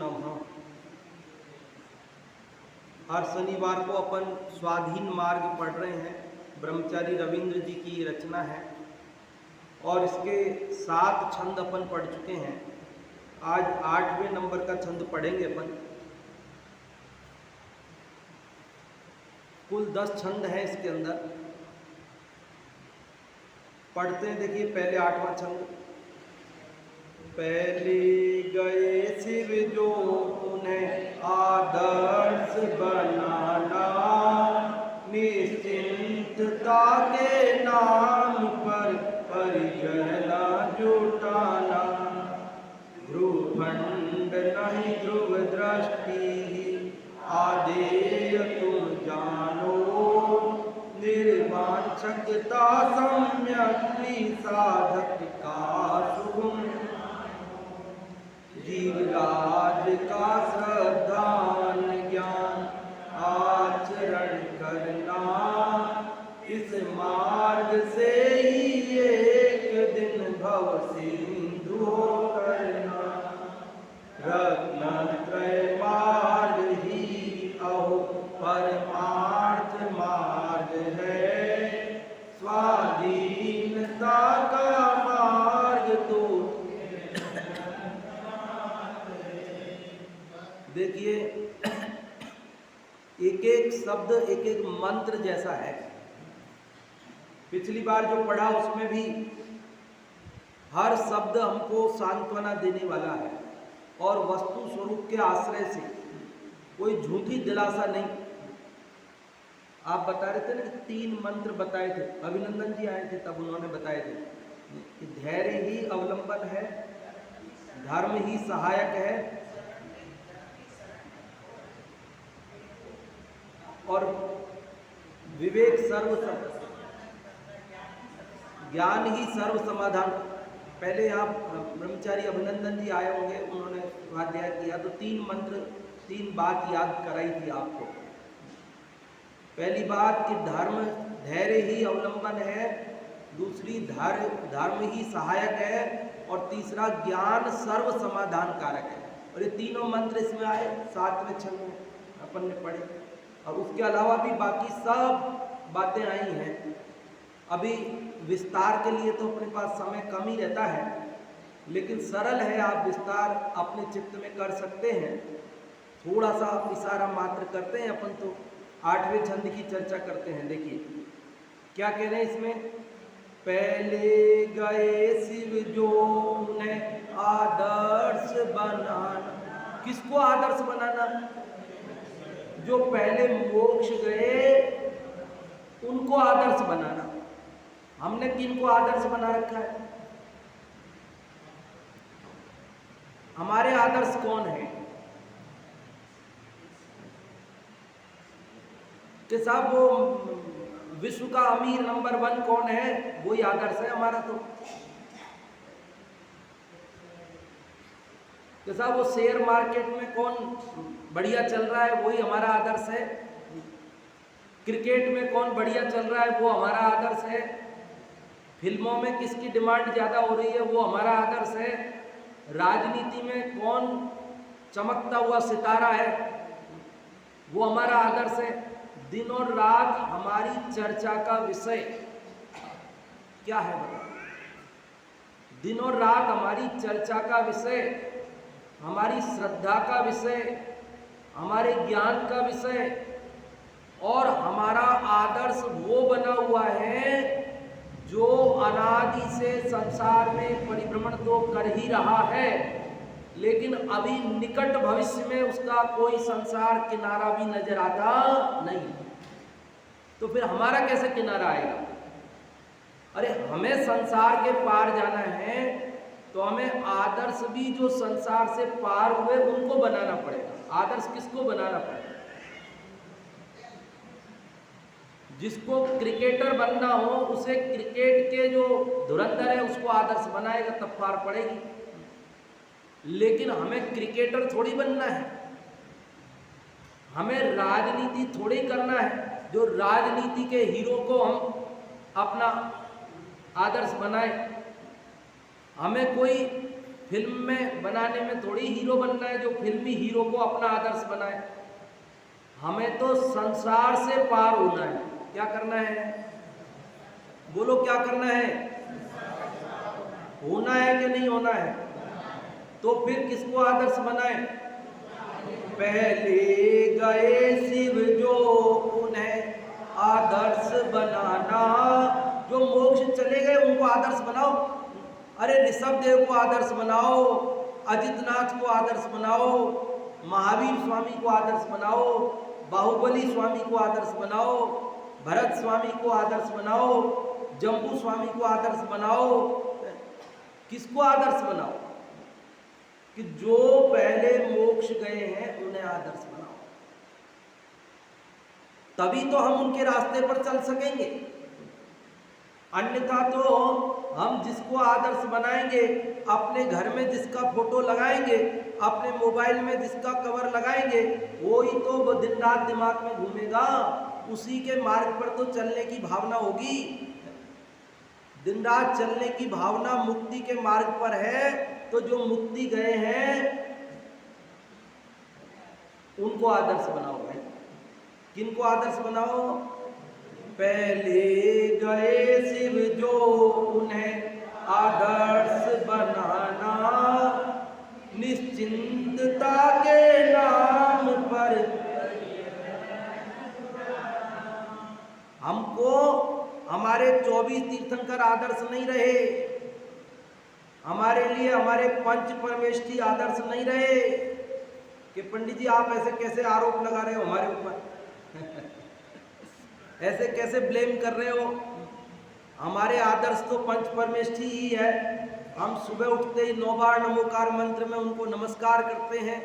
नमः। हर शनिवार को अपन स्वाधीन मार्ग पढ़ रहे हैं। ब्रह्मचारी रविंद्र जी की ये रचना है और इसके 7 छंद अपन पढ़ चुके हैं। आज 8वें नंबर का छंद पढ़ेंगे अपन। कुल 10 छंद हैं इसके अंदर। पढ़ते हैं, देखिए पहले 8वां छंद। पहले गए शिव जो उन्हें आदर्श बनाना, निश्चिंतता के नाम पर परिजन जुटाना। ध्रुवखंड नहीं ध्रुव दृष्टि आदेय तुम जानो, निर्वांछकता सम्यक साधक का सुगुण। जीवराज का श्रद्धान ज्ञान आचरण करना, इस मार्ग से ही एक दिन भव सिंधु हो करना। रत्नत्रय मार्ग ही अहो परमार्थ मार्ग है, स्वाधीनता का मार्ग तो। देखिए एक एक शब्द एक एक मंत्र जैसा है। पिछली बार जो पढ़ा उसमें भी हर शब्द हमको सांत्वना देने वाला है और वस्तु स्वरूप के आश्रय से, कोई झूठी दिलासा नहीं। आप बता रहे थे ना कि 3 मंत्र बताए थे, अभिनंदन जी आए थे तब उन्होंने बताए थे कि धैर्य ही अवलंबन है, धर्म ही सहायक है और विवेक सर्व, ज्ञान ही सर्व समाधान। पहले यहाँ ब्रह्मचारी अभिनंदन जी आए होंगे, उन्होंने स्वाध्याय किया तो 3 मंत्र 3 बात याद कराई थी आपको। पहली बात कि धर्म धैर्य ही अवलंबन है, दूसरी धर्म ही सहायक है और तीसरा ज्ञान सर्व समाधान कारक है। और ये तीनों मंत्र इसमें आए 7वें छंद में अपन ने पढ़े। और उसके अलावा भी बाकी सब बातें आई हैं। अभी विस्तार के लिए तो अपने पास समय कम ही रहता है, लेकिन सरल है, आप विस्तार अपने चित्त में कर सकते हैं। थोड़ा सा इशारा मात्र करते हैं अपन तो 8वें छंद की चर्चा करते हैं। देखिए क्या कह रहे हैं इसमें। पहले गए शिव जो उन्हें आदर्श बनाना। किसको आदर्श बनाना? जो पहले मोक्ष गए उनको आदर्श बनाना। हमने किनको आदर्श बना रखा है? हमारे आदर्श कौन है? कि साहब वो विश्व का अमीर नंबर 1 कौन है, वही आदर्श है हमारा। तो कि साहब वो शेयर मार्केट में कौन बढ़िया चल रहा है, वही हमारा आदर्श है। क्रिकेट में कौन बढ़िया चल रहा है, वो हमारा आदर्श है। फिल्मों में किसकी डिमांड ज़्यादा हो रही है, वो हमारा आदर्श है। राजनीति में कौन चमकता हुआ सितारा है, वो हमारा आदर्श है। दिन और रात हमारी चर्चा का विषय क्या है बताओ? दिन और रात हमारी चर्चा का विषय, हमारी श्रद्धा का विषय, हमारे ज्ञान का विषय और हमारा आदर्श वो बना हुआ है जो अनादि से संसार में परिभ्रमण तो कर ही रहा है, लेकिन अभी निकट भविष्य में उसका कोई संसार किनारा भी नजर आता नहीं। तो फिर हमारा कैसे किनारा आएगा? अरे हमें संसार के पार जाना है तो हमें आदर्श भी जो संसार से पार हुए उनको बनाना पड़ेगा। आदर्श किसको बनाना पड़ेगा? जिसको क्रिकेटर बनना हो उसे क्रिकेट के जो धुरंधर है उसको आदर्श बनाएगा, तब पार पड़ेगी। लेकिन हमें क्रिकेटर थोड़ी बनना है, हमें राजनीति थोड़ी करना है जो राजनीति के हीरो को हम अपना आदर्श बनाए। हमें कोई फिल्म में बनाने में थोड़ी हीरो बनना है जो फिल्मी हीरो को अपना आदर्श बनाए। हमें तो संसार से पार होना है। क्या करना है? बोलो क्या करना है? होना है कि नहीं होना है? तो फिर किसको आदर्श बनाए? पहले गए शिव जो उन्हें आदर्श बनाना। जो मोक्ष चले गए उनको आदर्श बनाओ। अरे ऋषभ देव को आदर्श बनाओ, अजितनाथ को आदर्श बनाओ, महावीर स्वामी को आदर्श बनाओ, बाहुबली स्वामी को आदर्श बनाओ, भरत स्वामी को आदर्श बनाओ, जम्बू स्वामी को आदर्श बनाओ। किसको आदर्श बनाओ? कि जो पहले मोक्ष गए हैं उन्हें आदर्श बनाओ, तभी तो हम उनके रास्ते पर चल सकेंगे। अन्यथा तो हम जिसको आदर्श बनाएंगे, अपने घर में जिसका फोटो लगाएंगे, अपने मोबाइल में जिसका कवर लगाएंगे, वो ही तो वो दिन रात दिमाग में घूमेगा। उसी के मार्ग पर तो चलने की भावना होगी। दिन रात चलने की भावना मुक्ति के मार्ग पर है। तो जो मुक्ति गए हैं उनको आदर्श बनाओ भाई। किनको आदर्श बनाओ? पहले गए शिव जो उन्हें आदर्श बनाना। निश्चिंतता के नाम पर हमको हमारे 24 तीर्थंकर आदर्श नहीं रहे, हमारे लिए हमारे पंच परमेष्ठी आदर्श नहीं रहे। कि पंडित जी आप ऐसे कैसे आरोप लगा रहे हो हमारे ऊपर ऐसे कैसे ब्लेम कर रहे हो? हमारे आदर्श तो पंच परमेष्ठी ही है। हम सुबह उठते ही 9 बार नमोकार मंत्र में उनको नमस्कार करते हैं,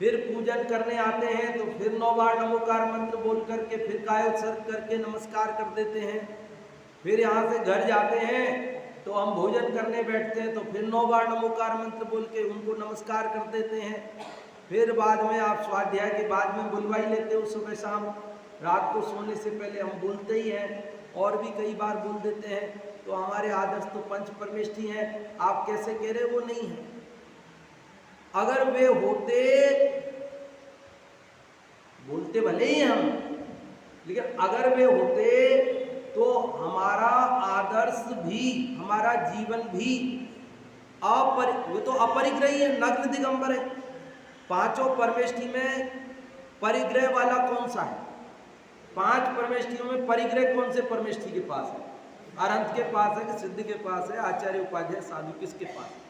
फिर पूजन करने आते हैं तो फिर 9 बार नमोकार मंत्र बोल करके फिर कायोत्सर्ग करके नमस्कार कर देते हैं। फिर यहाँ से घर जाते हैं तो हम भोजन करने बैठते हैं तो फिर 9 बार नमोकार मंत्र बोल के उनको नमस्कार कर देते हैं। फिर बाद में आप स्वाध्याय के बाद में बुलवाई लेते हो सुबह शाम, रात को सोने से पहले हम बोलते ही हैं और भी कई बार बोल देते हैं। तो हमारे आदर्श तो पंच परमेष्ठी हैं। आप कैसे कह रहे वो नहीं है? अगर वे होते, बोलते भले ही हम, लेकिन अगर वे होते तो हमारा आदर्श भी, हमारा जीवन भी वो तो अपरिग्रही है, नग्न दिगंबर है। पांचों परमेष्ठी में परिग्रह वाला कौन सा है? 5 परमेष्ठियों में परिग्रह कौन से परमेष्ठी के पास है? अरंत के पास है कि सिद्ध के पास है, आचार्य उपाध्याय साधु किसके पास है?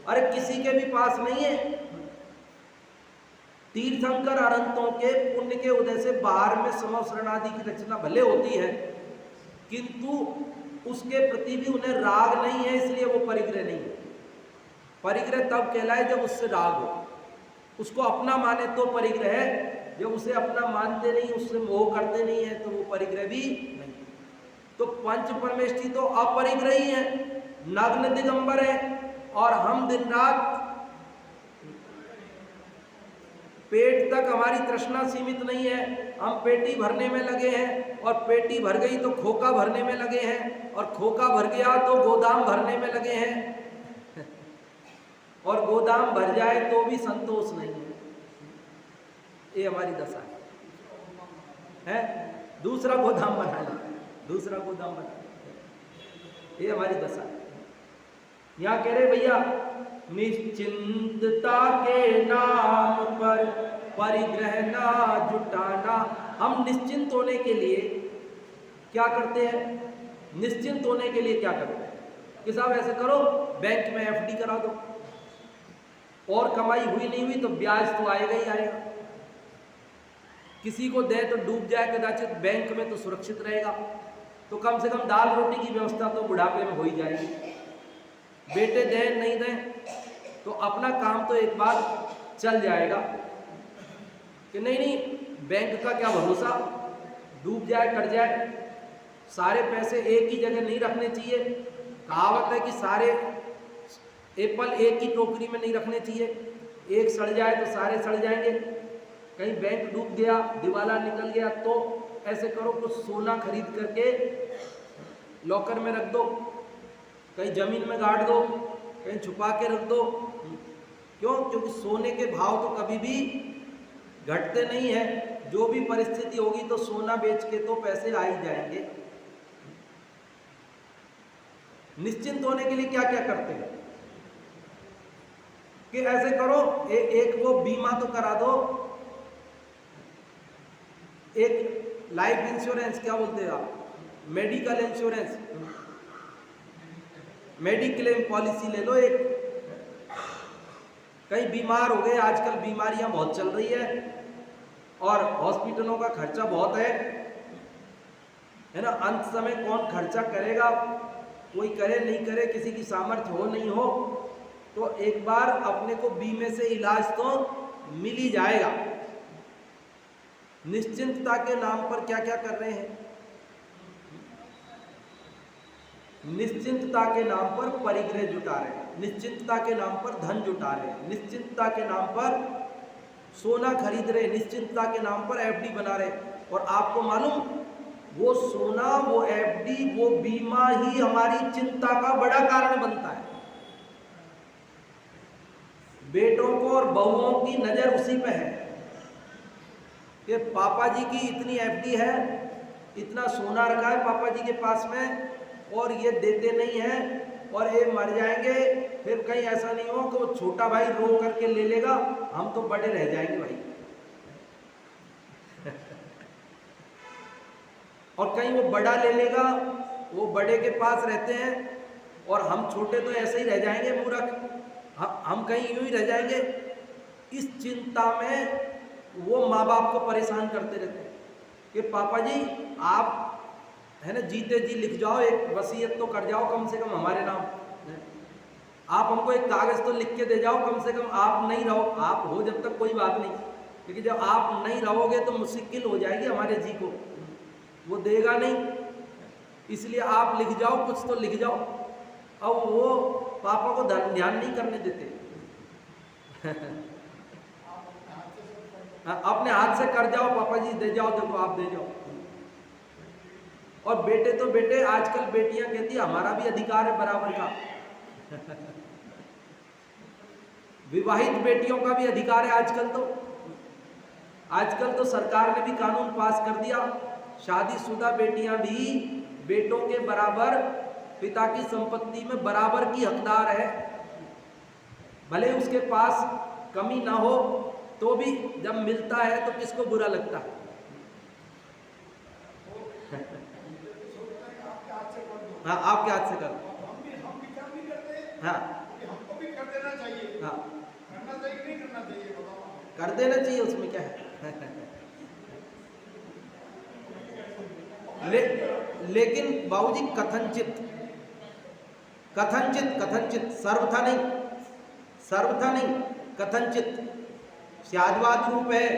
अरे किसी के भी पास नहीं है। तीर्थंकर अरंतों के पुण्य के उदय से बाहर में समव शरणादि की रचना भले होती है, किंतु उसके प्रति भी उन्हें राग नहीं है, इसलिए वो परिग्रह नहीं है। परिग्रह तब कहलाए जब उससे राग हो, उसको अपना माने तो परिग्रह है। जब उसे अपना मानते नहीं, उससे मोह करते नहीं है, तो वो परिग्रह भी नहीं। तो पंच परमेष्ठी तो अपरिग्रही है, नग्न दिगंबर है। और हम दिन रात पेट तक हमारी तृष्णा सीमित नहीं है, हम पेटी भरने में लगे हैं, और पेटी भर गई तो खोका भरने में लगे हैं, और खोका भर गया तो गोदाम भरने में लगे हैं और गोदाम भर जाए तो भी संतोष नहीं है। ये हमारी दशा है। दूसरा गोदाम बना ले, दूसरा गोदाम बना ले, ये हमारी दशा है। यहाँ कह रहे भैया निश्चिंतता के नाम पर परिग्रह ना जुटाना। हम निश्चिंत होने के लिए क्या करते हैं? निश्चिंत होने के लिए क्या करते हैं कि साहब ऐसे करो, बैंक में एफडी करा दो, और कमाई हुई नहीं हुई तो ब्याज तो आएगा ही आएगा। किसी को दे तो डूब जाए कदाचित, बैंक में तो सुरक्षित रहेगा, तो कम से कम दाल रोटी की व्यवस्था तो बुढ़ापे में हो ही जाएगी। बेटे दें नहीं दें तो अपना काम तो एक बार चल जाएगा। कि नहीं बैंक का क्या भरोसा, डूब जाए कर जाए। सारे पैसे एक ही जगह नहीं रखने चाहिए। कहावत है कि सारे एप्पल एक ही टोकरी में नहीं रखने चाहिए, एक सड़ जाए तो सारे सड़ जाएंगे। कहीं बैंक डूब गया, दिवाला निकल गया, तो ऐसे करो कुछ सोना खरीद करके लॉकर में रख दो, कहीं जमीन में गाड़ दो, कहीं छुपा के रख दो। क्यों? क्योंकि सोने के भाव तो कभी भी घटते नहीं है। जो भी परिस्थिति होगी तो सोना बेच के तो पैसे आ ही जाएंगे। निश्चिंत होने के लिए क्या क्या करते हैं कि ऐसे करो, एक वो बीमा तो करा दो, एक लाइफ इंश्योरेंस, क्या बोलते हैं आप, मेडिकल इंश्योरेंस, मेडिक्लेम पॉलिसी ले लो एक। कहीं बीमार हो गए, आजकल बीमारियां बहुत चल रही है और हॉस्पिटलों का खर्चा बहुत है ना। अंत समय कौन खर्चा करेगा, कोई करे नहीं करे, किसी की सामर्थ्य हो नहीं हो, तो एक बार अपने को बीमे से इलाज तो मिल ही जाएगा। निश्चिंतता के नाम पर क्या क्या कर रहे हैं? निश्चिंतता के नाम पर परिग्रह जुटा रहे हैं, निश्चिंतता के नाम पर धन जुटा रहे हैं, निश्चिंतता के नाम पर सोना खरीद रहे, निश्चिंतता के नाम पर एफडी बना रहे। और आपको मालूम, वो सोना, वो एफडी, वो बीमा ही हमारी चिंता का बड़ा कारण बनता है। बेटों को और बहुओं की नजर उसी पे है कि पापा जी की इतनी एफडी है, इतना सोना रखा है पापा जी के पास में और ये देते नहीं है, और ये मर जाएंगे, फिर कहीं ऐसा नहीं हो कि वो छोटा भाई रो करके ले लेगा, हम तो बड़े रह जाएंगे भाई। और कहीं वो बड़ा ले लेगा, वो बड़े के पास रहते हैं और हम छोटे तो ऐसे ही रह जाएंगे मूर्ख, हम कहीं यूं ही रह जाएंगे। इस चिंता में वो माँ बाप को परेशान करते रहते हैं कि पापा जी आप है ना जीते जी लिख जाओ, एक वसीयत तो कर जाओ कम से कम हमारे नाम, आप हमको एक कागज तो लिख के दे जाओ, कम से कम आप नहीं रहो, आप हो जब तक कोई बात नहीं, क्योंकि जब आप नहीं रहोगे तो मुश्किल हो जाएगी हमारे जी को, वो देगा नहीं, इसलिए आप लिख जाओ, कुछ तो लिख जाओ। अब वो पापा को ध्यान नहीं करने देते। अपने हाथ से कर जाओ पापा जी, दे जाओ, देखो आप दे जाओ। और बेटे तो बेटे, आजकल बेटियां कहती है हमारा भी अधिकार है बराबर का। विवाहित बेटियों का भी अधिकार है आजकल तो सरकार ने भी कानून पास कर दिया, शादीशुदा बेटियां भी बेटों के बराबर पिता की संपत्ति में बराबर की हकदार है। भले उसके पास कमी ना हो तो भी जब मिलता है तो किसको बुरा लगता है। हाँ, आपके हाथ से कर, हाँ हमको भी कर देना चाहिए। हाँ, करना चाहिए कि नहीं करना चाहिए बताओ? कर देना चाहिए, उसमें क्या है। लेकिन बाबूजी कथनचित, सर्वथा नहीं, कथनचित शादवाद रूप है,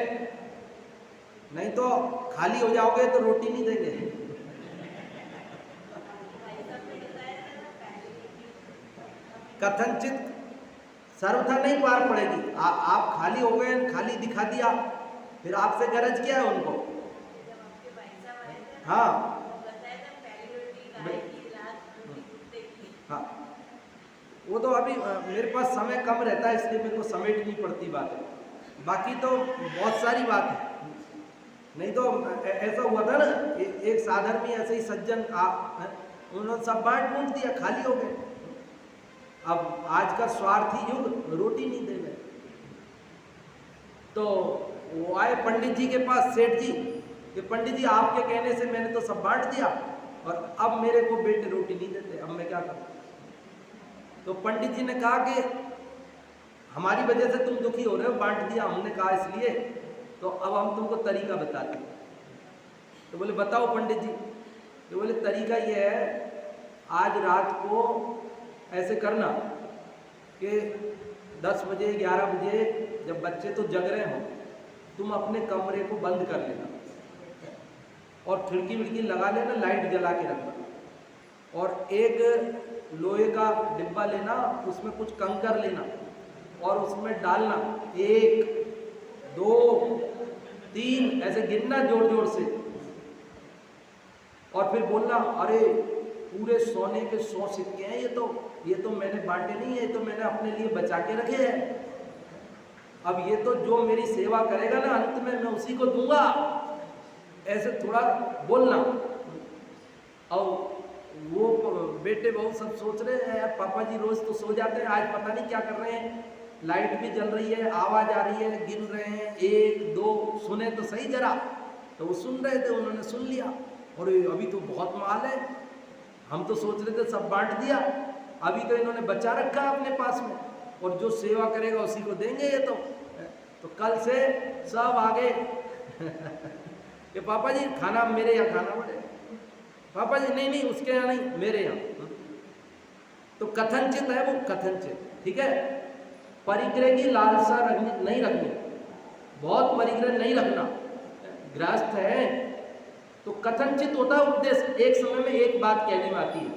नहीं तो खाली हो जाओगे तो रोटी नहीं देंगे। कथनचित सर्वथा नहीं पार पड़ेगी। आप खाली हो गए, खाली दिखा दिया, फिर आपसे गरज क्या है उनको। हाँ हाँ, वो तो अभी मेरे पास समय कम रहता है इसलिए मेरे को समेटनी पड़ती बात है, बाकी तो बहुत सारी बात है। नहीं तो ऐसा हुआ था ना, एक साधर्मी ऐसे ही सज्जन उन्होंने सब बांट दिया, खाली हो गए। अब आज का स्वार्थी युग, रोटी नहीं दे गए, तो वो आए पंडित जी के पास, सेठ जी, कि पंडित जी आपके कहने से मैंने तो सब बांट दिया और अब मेरे को बेटे रोटी नहीं देते, अब मैं क्या करूं। तो पंडित जी ने कहा कि हमारी वजह से तुम दुखी हो रहे हो, बांट दिया हमने, कहा इसलिए, तो अब हम तुमको तरीका बताते हैं। तो बोले बताओ पंडित जी। तो बोले तरीका ये है, आज रात को ऐसे करना कि 10 बजे 11 बजे जब बच्चे तो जग रहे हो, तुम अपने कमरे को बंद कर लेना और खिड़की विड़की लगा लेना, लाइट जला के रखना, और एक लोहे का डिब्बा लेना, उसमें कुछ कंकर लेना और उसमें डालना, 1 2 3 ऐसे गिनना जोर जोर से, और फिर बोलना अरे पूरे सोने के 100 सिक्के हैं ये तो, ये तो मैंने बांटे नहीं है, ये तो मैंने अपने लिए बचा के रखे हैं। अब ये तो जो मेरी सेवा करेगा ना अंत में मैं उसी को दूंगा। ऐसे थोड़ा बोलना। और वो बेटे बहू सब सोच रहे हैं यार पापा जी रोज तो सो जाते हैं, आज पता नहीं क्या कर रहे हैं, लाइट भी जल रही है, आवाज आ रही है, गिन रहे हैं 1 2, सुने तो सही जरा। तो वो सुन रहे थे, उन्होंने सुन लिया और अभी तो बहुत माल है, हम तो सोच रहे थे सब बांट दिया, अभी तो इन्होंने बचा रखा अपने पास में, और जो सेवा करेगा उसी को देंगे ये तो कल से सब आगे ये पापा जी खाना मेरे यहाँ खाना पड़ेगा, पापा जी नहीं उसके यहाँ नहीं, मेरे यहाँ। तो कथनचित है वो, कथनचित, ठीक है। परिग्रह की लालसा नहीं रखनी, बहुत परिग्रह नहीं रखना। गृहस्थ है तो कथनचित होता है उपदेश, एक समय में एक बात कहने में आती है,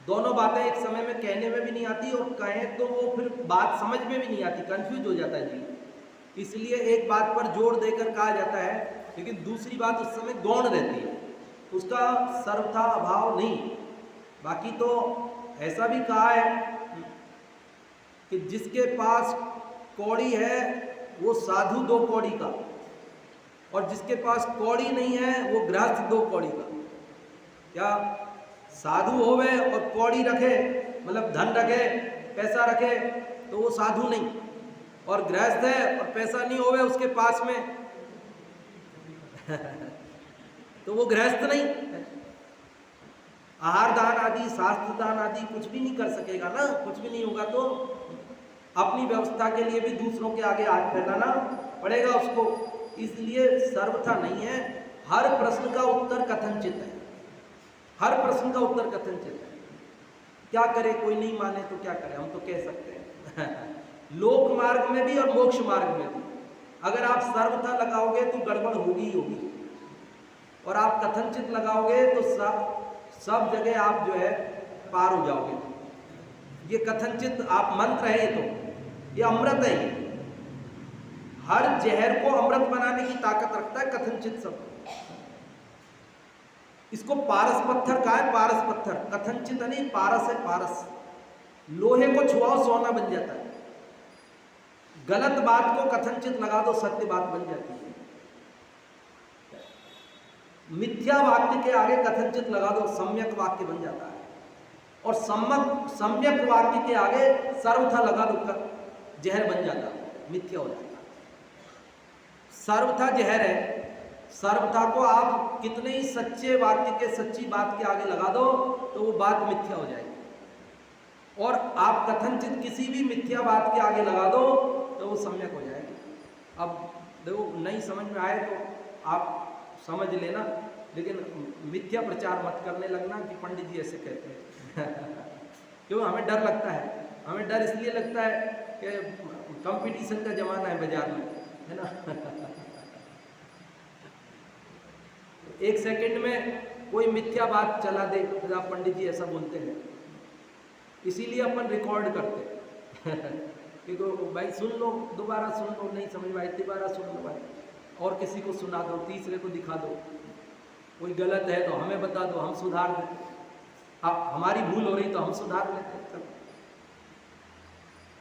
दोनों बातें एक समय में कहने में भी नहीं आती, और कहें तो वो फिर बात समझ में भी नहीं आती, कंफ्यूज हो जाता है जी। इसलिए एक बात पर जोर देकर कहा जाता है, लेकिन दूसरी बात उस समय गौण रहती है, उसका सर्वथा अभाव नहीं। बाकी तो ऐसा भी कहा है कि जिसके पास कौड़ी है वो साधु 2 कौड़ी का, और जिसके पास कौड़ी नहीं है वो गृहस्थ 2 कौड़ी का। क्या साधु होवे और कौड़ी रखे, मतलब धन रखे, पैसा रखे, तो वो साधु नहीं, और गृहस्थ है और पैसा नहीं होवे उसके पास में तो वो गृहस्थ नहीं। आहार दान आदि, शास्त्र दान आदि कुछ भी नहीं कर सकेगा ना, कुछ भी नहीं होगा तो अपनी व्यवस्था के लिए भी दूसरों के आगे हाथ फैलाना पड़ेगा उसको। इसलिए सर्वथा नहीं है, हर प्रश्न का उत्तर कथनचित है, हर प्रश्न का उत्तर कथनचित है। क्या करे, कोई नहीं माने तो क्या करे, हम तो कह सकते हैं लोक मार्ग में भी और मोक्ष मार्ग में भी अगर आप सर्वथा लगाओगे तो गड़बड़ होगी ही होगी, और आप कथनचित लगाओगे तो सब जगह आप जो है पार हो जाओगे। ये कथनचित आप मंत्र है, ये अमृत है, ये हर जहर को अमृत बनाने की ताकत रखता है कथनचित शब्द। इसको पारस पत्थर कहा है, पारस पत्थर, कथनचित नहीं, पारस है, पारस। लोहे को छुआओ सोना बन जाता है, गलत बात को कथनचित लगा दो सत्य बात बन जाती है। मिथ्या वाक्य के आगे कथनचित लगा दो सम्यक वाक्य बन जाता है, और सम्यक वाक्य के आगे सर्वथा लगा दो जहर बन जाता है, मिथ्या हो जाता है। सर्वथा जहर है, सर्वथा को आप कितने ही सच्चे वाक्य के, सच्ची बात के आगे लगा दो तो वो बात मिथ्या हो जाएगी, और आप कथनचित किसी भी मिथ्या बात के आगे लगा दो तो वो सम्यक हो जाएगी। अब देखो नहीं समझ में आए तो आप समझ लेना, लेकिन मिथ्या प्रचार मत करने लगना कि पंडित जी ऐसे कहते हैं क्यों, हमें डर लगता है, हमें डर इसलिए लगता है कि कंपटीशन का जमाना है बाजार में, है ना एक सेकंड में कोई मिथ्या बात चला दे, फिर आप पंडित जी ऐसा बोलते हैं, इसीलिए अपन रिकॉर्ड करते क्योंकि भाई सुन लो, दोबारा सुन लो, नहीं समझ में आई दोबारा सुन लो भाई, और किसी को सुना दो, तीसरे को दिखा दो, कोई गलत है तो हमें बता दो, हम सुधार दें, हमारी भूल हो रही तो हम सुधार लेते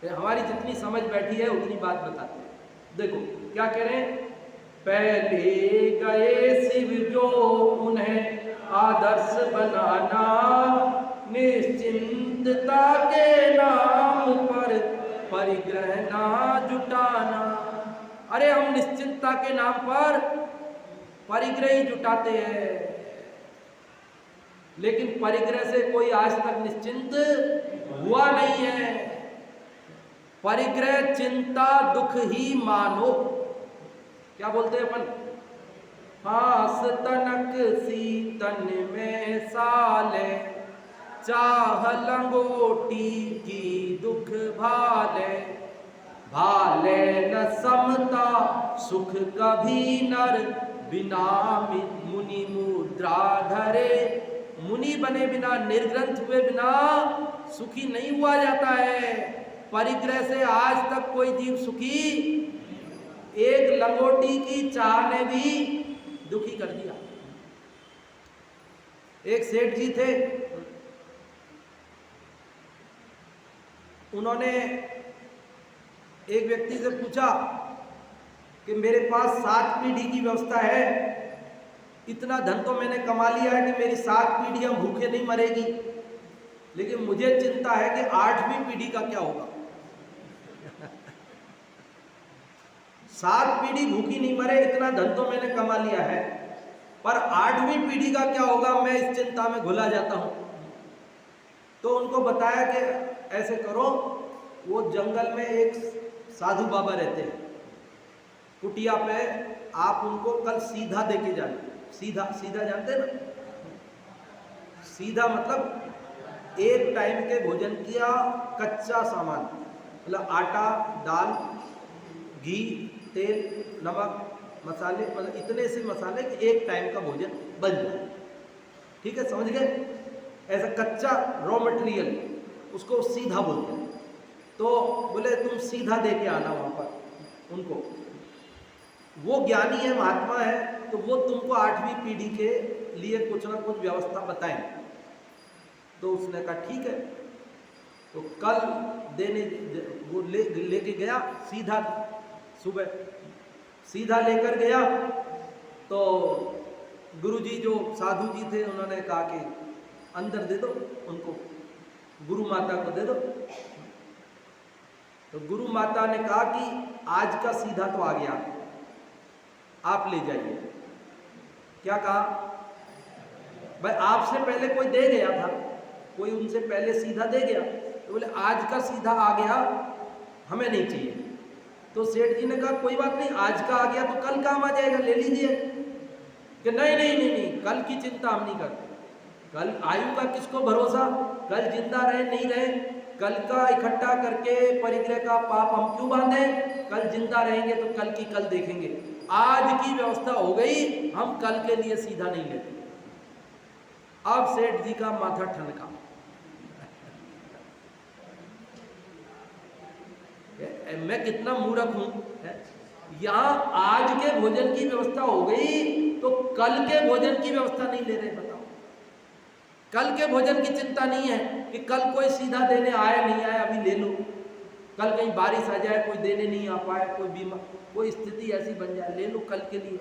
हैं, हमारी जितनी समझ बैठी है उतनी बात बताते हैं। देखो क्या कह रहे हैं, पहले गए शिव जो उन्हें आदर्श बनाना, निश्चिंतता के नाम पर परिग्रह ना जुटाना। अरे हम निश्चिंतता के नाम पर परिग्रह ही जुटाते हैं, लेकिन परिग्रह से कोई आज तक निश्चिंत हुआ नहीं है। परिग्रह चिंता दुख ही मानो, क्या बोलते हैं अपन, हास तनक सी तन में साले, चाह लंगोटी की दुख भाले, भाले न समता सुख कभी नर, बिना मुनि मुद्रा धरे। मुनि बने बिना, निर्ग्रंथ हुए बिना सुखी नहीं हुआ जाता है। परिग्रह से आज तक कोई जीव सुखी, एक लंगोटी की चाह ने भी दुखी कर दिया। एक सेठ जी थे, उन्होंने एक व्यक्ति से पूछा कि मेरे पास 7 पीढ़ी की व्यवस्था है, इतना धन तो मैंने कमा लिया है कि मेरी 7 पीढ़ियां भूखे नहीं मरेगी, लेकिन मुझे चिंता है कि 8वीं पीढ़ी का क्या होगा। 7 पीढ़ी भूखी नहीं मरे, इतना धन तो मैंने कमा लिया है, पर 8वीं पीढ़ी का क्या होगा, मैं इस चिंता में घुला जाता हूं। तो उनको बताया कि ऐसे करो, वो जंगल में एक साधु बाबा रहते हैं, कुटिया पे, आप उनको कल सीधा देके जाना। सीधा सीधा जानते हैं ना? सीधा मतलब एक टाइम के भोजन किया कच्चा सामान, मतलब आटा, दाल, घी, तेल, नमक, मसाले, मतलब इतने से मसाले कि एक टाइम का भोजन बन जाए। ठीक है, समझ गए? ऐसा कच्चा रॉ मटेरियल, उसको सीधा बोलते हैं। तो बोले तुम सीधा दे के आना वहाँ पर उनको। वो ज्ञानी है, महात्मा है, तो वो तुमको 8वीं पीढ़ी के लिए कुछ ना कुछ व्यवस्था बताएं। तो उसने कहा ठीक है। तो कल देने वो लेके गया सीधा, सुबह सीधा लेकर गया। तो गुरुजी जो साधु जी थे, उन्होंने कहा कि अंदर दे दो उनको, गुरु माता को दे दो। तो गुरु माता ने कहा कि आज का सीधा तो आ गया, आप ले जाइए। क्या कहा? भाई आपसे पहले कोई दे गया था, कोई उनसे पहले सीधा दे गया, तो बोले आज का सीधा आ गया, हमें नहीं चाहिए। तो सेठ जी ने कहा कोई बात नहीं, आज का आ गया तो कल काम आ जाएगा, ले लीजिए। कि नहीं नहीं नहीं नहीं, कल की चिंता हम नहीं करते। कल आयु का किसको भरोसा, कल जिंदा रहे नहीं रहे, कल का इकट्ठा करके परिग्रह का पाप हम क्यों बांधे? कल जिंदा रहेंगे तो कल की कल देखेंगे। आज की व्यवस्था हो गई, हम कल के लिए सीधा नहीं लेते। अब सेठ जी का माथा ठनका। मैं कितना मूर्ख हूं। यहां आज के भोजन की व्यवस्था हो गई तो कल के भोजन की व्यवस्था नहीं ले रहे। बताओ, कल के भोजन की चिंता नहीं है कि कल कोई सीधा देने आया नहीं आया, अभी ले लो। कल कहीं बारिश आ जाए, कोई देने नहीं आ पाए, कोई बीमार, कोई स्थिति ऐसी बन जाए, ले लो कल के लिए।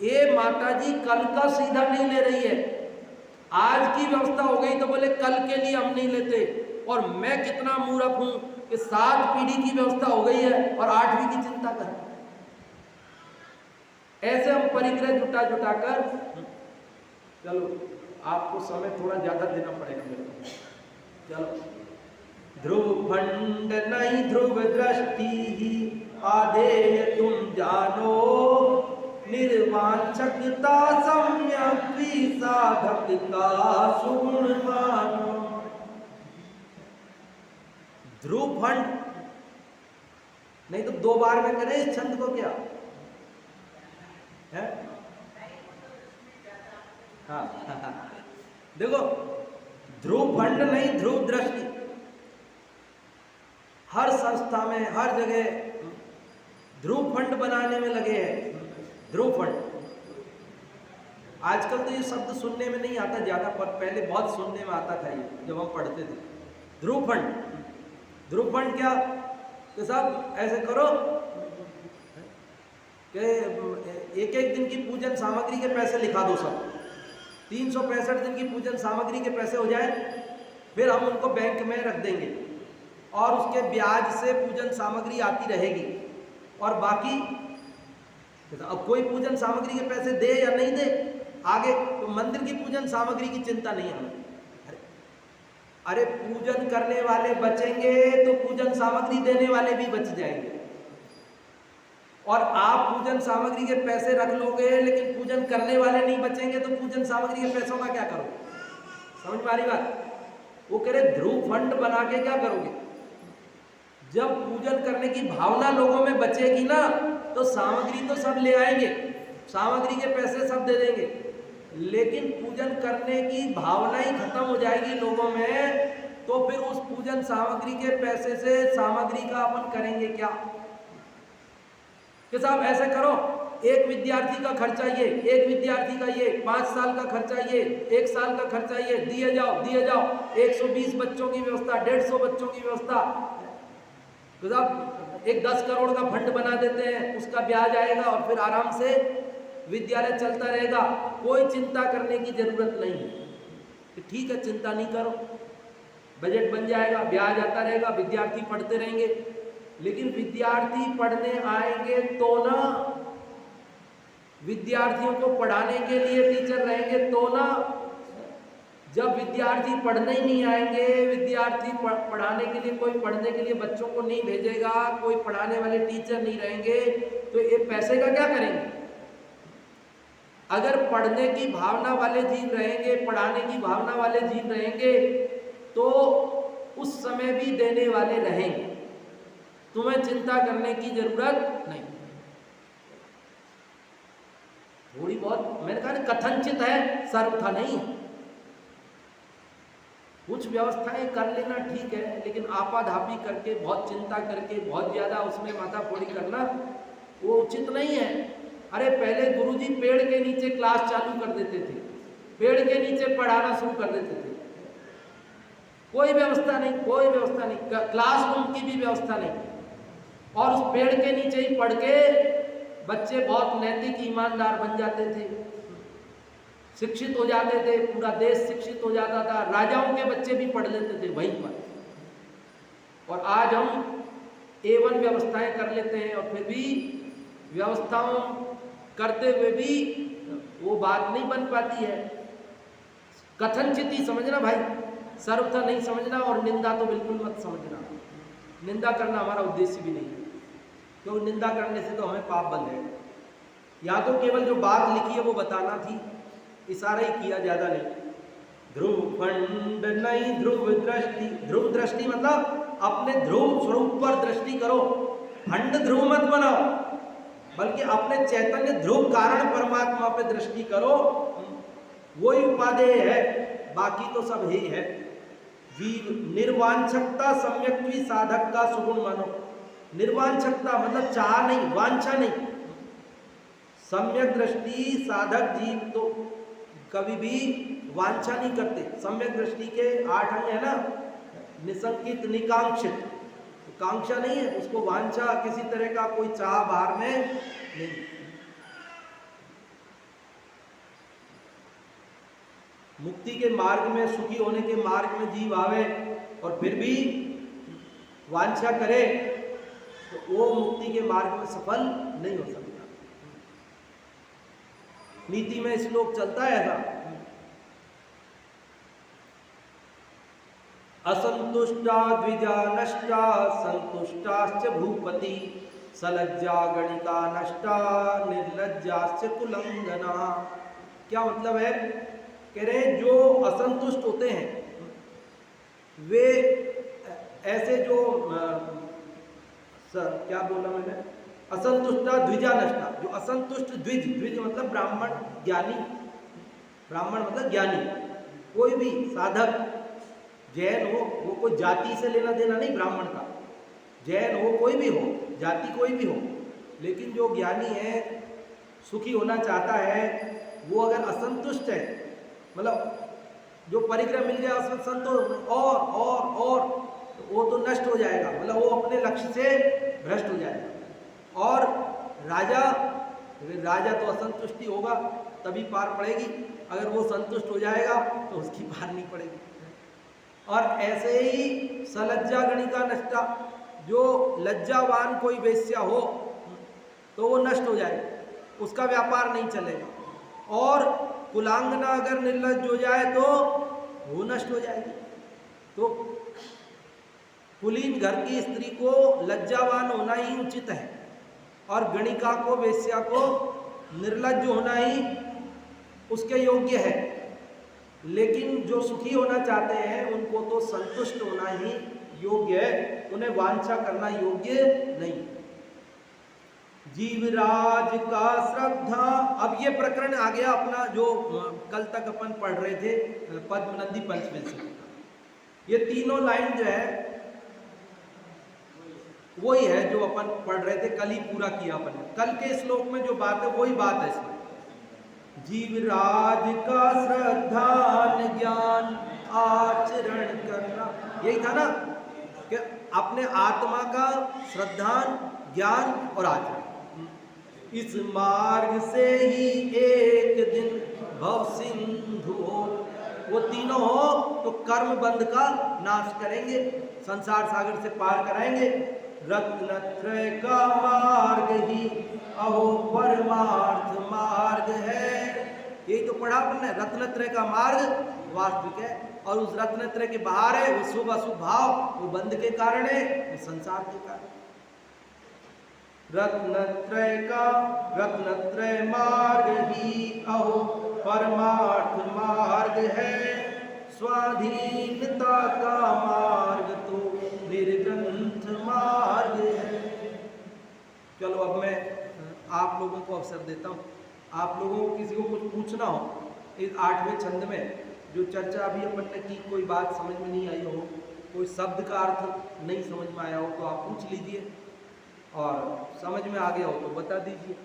ये माता जी कल का सीधा नहीं ले रही है, आज की व्यवस्था हो गई तो बोले कल के लिए हम नहीं लेते। और मैं कितना मूर्ख हूं कि 7 पीढ़ी की व्यवस्था हो गई है और 8वीं की चिंता करें। ऐसे हम परिग्रह जुटा जुटा कर, चलो आपको समय थोड़ा ज्यादा देना पड़ेगा मेरे को। चलो, ध्रुव फंड नहीं ध्रुव दृष्टि ही आदेय तुम जानो, निर्वांछकता सम्यक साधक का सुगुण मानो। ध्रुव फंड नहीं तो 2 बार में करें इस छंद को, क्या है? हाँ देखो, ध्रुव फंड नहीं ध्रुव दृष्टि। हर संस्था में, हर जगह ध्रुव फंड बनाने में लगे हैं। ध्रुव फंड आजकल तो ये शब्द सुनने में नहीं आता ज्यादा, पर पहले बहुत सुनने में आता था ये, जब हम पढ़ते थे। ध्रुव फंड, ध्रुव फंड क्या कि साहब ऐसे करो कि एक एक दिन की पूजन सामग्री के पैसे लिखा दो सब, 365 दिन की पूजन सामग्री के पैसे हो जाए, फिर हम उनको बैंक में रख देंगे और उसके ब्याज से पूजन सामग्री आती रहेगी। और बाकी अब कोई पूजन सामग्री के पैसे दे या नहीं दे, आगे तो मंदिर की पूजन सामग्री की चिंता नहीं है हमें। अरे पूजन करने वाले बचेंगे तो पूजन सामग्री देने वाले भी बच जाएंगे। और आप पूजन सामग्री के पैसे रख लोगे लेकिन पूजन करने वाले नहीं बचेंगे तो पूजन सामग्री के पैसों का क्या करोगे? समझ में आ रही बात? वो कह रहे ध्रुव फंड बना के क्या करोगे? जब पूजन करने की भावना लोगों में बचेगी ना, तो सामग्री तो सब ले आएंगे, सामग्री के पैसे सब दे देंगे, लेकिन पूजन करने की भावना ही खत्म हो जाएगी लोगों में, तो फिर उस पूजन सामग्री के पैसे से सामग्री का अपन करेंगे क्या? कि साहब ऐसे करो एक विद्यार्थी का खर्चा ये, एक विद्यार्थी का ये, 5 साल का खर्चा ये, 1 साल का खर्चा ये, दिए जाओ 120 बच्चों की व्यवस्था, 150 बच्चों की व्यवस्था। तो साहब एक 10 करोड़ का फंड बना देते हैं, उसका ब्याज आएगा और फिर आराम से विद्यालय चलता रहेगा, कोई चिंता करने की जरूरत नहीं है। तो ठीक है, चिंता नहीं करो, बजट बन जाएगा, ब्याज आता रहेगा, विद्यार्थी पढ़ते रहेंगे। लेकिन विद्यार्थी पढ़ने आएंगे तो ना, विद्यार्थियों को पढ़ाने के लिए टीचर रहेंगे तो ना। जब विद्यार्थी पढ़ने ही नहीं आएंगे, विद्यार्थी पढ़ाने के लिए, कोई पढ़ने के लिए बच्चों को नहीं भेजेगा, कोई पढ़ाने वाले टीचर नहीं रहेंगे, तो ये पैसे का क्या करेंगे? अगर पढ़ने की भावना वाले जीव रहेंगे, पढ़ाने की भावना वाले जीव रहेंगे, तो उस समय भी देने वाले रहेंगे, तुम्हें चिंता करने की जरूरत नहीं। थोड़ी बहुत मैंने कहा ना, कथनचित है, सर्वथा नहीं है। कुछ व्यवस्थाएं कर लेना ठीक है, लेकिन आपाधापी करके, बहुत चिंता करके, बहुत ज्यादा उसमें माथाफोड़ी करना वो उचित नहीं है। अरे पहले गुरुजी पेड़ के नीचे क्लास चालू कर देते थे, पेड़ के नीचे पढ़ाना शुरू कर देते थे, कोई व्यवस्था नहीं, कोई व्यवस्था नहीं, क्लासरूम की भी व्यवस्था नहीं, और उस पेड़ के नीचे ही पढ़ के बच्चे बहुत नैतिक ईमानदार बन जाते थे, शिक्षित हो जाते थे, पूरा देश शिक्षित हो जाता था, राजाओं के बच्चे भी पढ़ लेते थे वहीं पर। और आज हम A1 व्यवस्थाएं कर लेते हैं, और फिर भी व्यवस्थाओं करते हुए भी वो बात नहीं बन पाती है। कथनचित ही समझना भाई, सर्वथा नहीं समझना, और निंदा तो बिल्कुल मत समझना। निंदा करना हमारा उद्देश्य भी नहीं है, क्योंकि निंदा करने से तो हमें पाप बन जाएगा। या तो केवल जो बात लिखी है वो बताना थी, इशारा ही किया, ज्यादा नहीं। ध्रुव खंड नहीं ध्रुव दृष्टि, ध्रुव दृष्टि मतलब अपने ध्रुव स्वरूप पर दृष्टि करो, खंड ध्रुव मत बनाओ, बल्कि अपने चैतन्य ध्रुव कारण परमात्मा पे दृष्टि करो, वही उपादेय है, बाकी तो सब ही है। जीव निर्वांछकता सम्यक्त्वी साधक का सुगुण मानो। निर्वांछकता मतलब चाह नहीं, वांछा नहीं। सम्यक दृष्टि साधक जीव तो कभी भी वांछा नहीं करते। सम्यक दृष्टि के 8 अंग है ना, निसंकित, निकांक्षित, कांक्षा नहीं है उसको, वांछा किसी तरह का कोई चाह बाहर में नहीं। मुक्ति के मार्ग में, सुखी होने के मार्ग में जीव आवे और फिर भी वांछा करे, तो वो मुक्ति के मार्ग में सफल नहीं हो सकता। नीति में श्लोक चलता है ऐसा, असंतुष्टा द्विजा नष्टा संतुष्टाश्च भूपति, सलज्जा गणिका नष्टा निर्लज्जाश्च कुलंगना। क्या मतलब है? कह रहे जो असंतुष्ट होते हैं वे ऐसे जो क्या बोला मैंने, असंतुष्टा द्विजा नष्टा, जो असंतुष्ट द्विज, द्विज मतलब ब्राह्मण ज्ञानी, ब्राह्मण मतलब ज्ञानी, कोई भी साधक, जैन हो, वो कोई जाति से लेना देना नहीं ब्राह्मण का, जैन हो, कोई भी हो, जाति कोई भी हो, लेकिन जो ज्ञानी है, सुखी होना चाहता है, वो अगर असंतुष्ट है, मतलब जो परिग्रह मिल गया उसमें संतोष और तो वो तो नष्ट हो जाएगा, मतलब वो अपने लक्ष्य से भ्रष्ट हो जाएगा। और राजा तो असंतुष्टि होगा तभी पार पड़ेगी, अगर वो संतुष्ट हो जाएगा तो उसकी पार नहीं पड़ेगी। और ऐसे ही सलज्जा गणिका नष्टा, जो लज्जावान कोई वेश्या हो तो वो नष्ट हो जाएगा, उसका व्यापार नहीं चलेगा। और कुलांगना अगर निर्लज्ज हो जाए तो वो नष्ट हो जाएगी। तो कुलीन घर की स्त्री को लज्जावान होना ही उचित है, और गणिका को, वेश्या को निर्लज्ज होना ही उसके योग्य है। लेकिन जो सुखी होना चाहते हैं उनको तो संतुष्ट होना ही योग्य है, उन्हें वांछा करना योग्य नहीं। जीवराज का श्रद्धा, अब ये प्रकरण आ गया अपना जो कल तक अपन पढ़ रहे थे पद्मनंदी पंचविंशति। ये तीनों लाइन जो है वही है जो अपन पढ़ रहे थे, कल ही पूरा किया अपन ने। कल के श्लोक में जो बात है वही बात है इसमें। जीवराज का श्रद्धान ज्ञान आचरण करना, यही था ना कि अपने आत्मा का श्रद्धान ज्ञान और आचरण, इस मार्ग से ही एक दिन भव सिंधु हो, वो तीनों हो तो कर्म बंध का नाश करेंगे, संसार सागर से पार कराएंगे। रत्नत्रय का मार्ग ही अहो परमार्थ मार्ग है, यही तो पढ़ा आपने। रत्नत्रय का मार्ग वास्तविक है और उस रत्नत्रय के बाहर है वो शुभ अशुभ भाव, वो बंध के कारण है, वो संसार के कारण। रत्नत्रय मार्ग ही अहो परमार्थ मार्ग है, स्वाधीनता का मार्ग तो निर्ग्रंथ मार्ग है। चलो अब मैं आप लोगों को अवसर देता हूँ, आप लोगों को किसी को कुछ पूछना हो इस 8वें छंद में जो चर्चा अभी अपन ने की, कोई बात समझ में नहीं आई हो, कोई शब्द का अर्थ नहीं समझ में आया हो तो आप पूछ लीजिए, और समझ में आ गया हो तो बता दीजिए।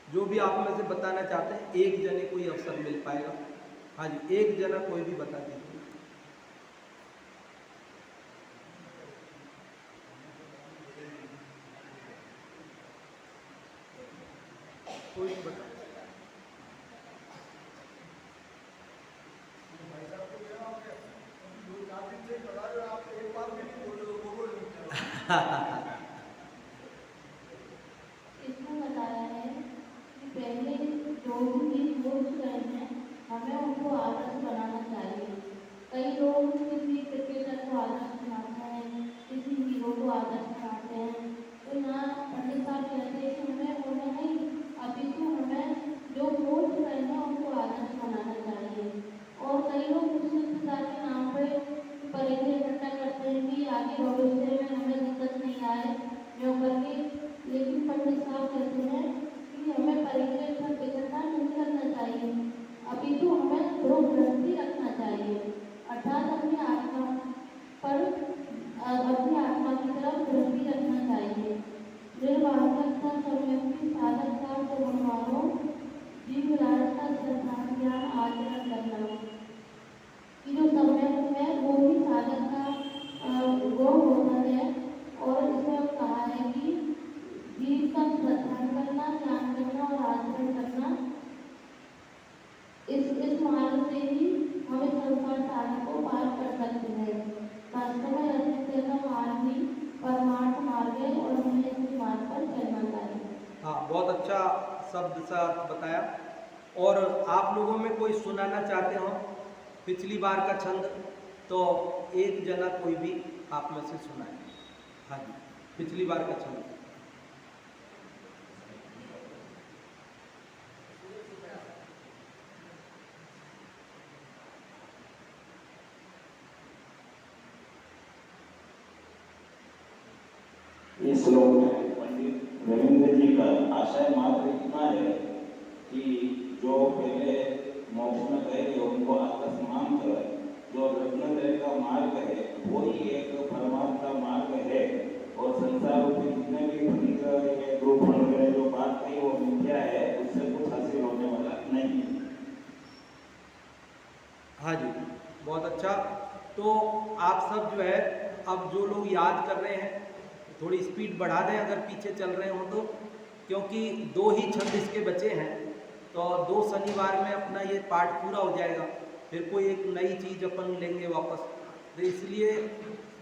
जो भी आप में से बताना चाहते हैं, एक जने को ही अवसर मिल पाएगा। हाँ जी, एक जना कोई भी बता दीजिए। कोई भी बता। इसमें बताया है कि पहले जो भी सोच रहे हैं हमें उनको आदर्श बनाना चाहिए। कई लोग किसी क्रिकेटर को आदर्श बनाते हैं, किसी हीरो को आदर्श बनाते हैं, तो यहाँ पंडित साहब कहते हैं कि हमें उन्हें नहीं, अपितु हमें जो सोच रहे हैं उनको आदर्श बनाना चाहिए। और कई लोग कुशलता के नाम पर परीक्षा इकट्ठा करते हैं कि आगे भविष्य में हमें दिक्कत नहीं आए जो करके, लेकिन पंडित साहब कहते हैं कि हमें परीक्षा पर इकट्ठा नहीं करना चाहिए, अपितु हमें दृढ़ ग्रंथि रखना चाहिए, अर्थात अपनी आत्मा पर अपनी आत्मा की तरफ दृष्टि रखना चाहिए। निर्वाहकता संयम साधकता को बनवानो, जीवराज का श्रद्धान ज्ञान आचरण करना, कि जो संयम है वो भी साधक का गुण होता है। और इसमें कहा है कि जीव का श्रद्धान करना, ज्ञान करना और आचरण करना, इस मार्ग से ही हम इस संसार सागर को पार कर सकते हैं। वास्तव में रत्नत्रय का मार्ग ही परमार्थ मार्ग है और हमें इस मार्ग पर चलना चाहिए। हाँ, बहुत अच्छा शब्द सा बताया। और आप लोगों में कोई सुनाना चाहते हो पिछली बार का छंद, तो एक जना कोई भी आप में से सुनाए। हाँ जी, पिछली बार का छंद। इस श्लोक में पंडित रविंद्र जी का आशय मात्र इतना है कि जो पहले मोक्ष में गए उनको आत्मसम्मान करे, जो रत्नत्रय का मार्ग है वही एक परमार्थ का मार्ग है, और संसार में जितने भी भौतिक ग्रुप वगैरह जो बात कही वो मिथ्या है, उससे कुछ हासिल होने वाला नहीं। हाँ जी, बहुत अच्छा। तो आप सब जो है, अब जो लोग याद कर रहे हैं थोड़ी स्पीड बढ़ा दें अगर पीछे चल रहे हो तो, क्योंकि 2 ही छंद इसके बचे हैं, तो 2 शनिवार में अपना ये पाठ पूरा हो जाएगा, फिर कोई एक नई चीज़ अपन लेंगे वापस। तो इसलिए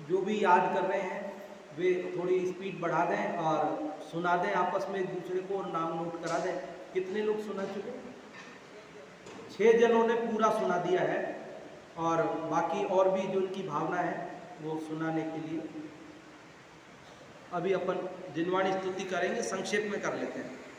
जो भी याद कर रहे हैं वे थोड़ी स्पीड बढ़ा दें और सुना दें आपस में एक दूसरे को, और नाम नोट करा दें। कितने लोग सुना चुके? 6 जनों ने पूरा सुना दिया है, और बाकी और भी जो उनकी भावना है वो सुनाने के लिए अभी अपन जिनवाणी स्तुति करेंगे, संक्षेप में कर लेते हैं।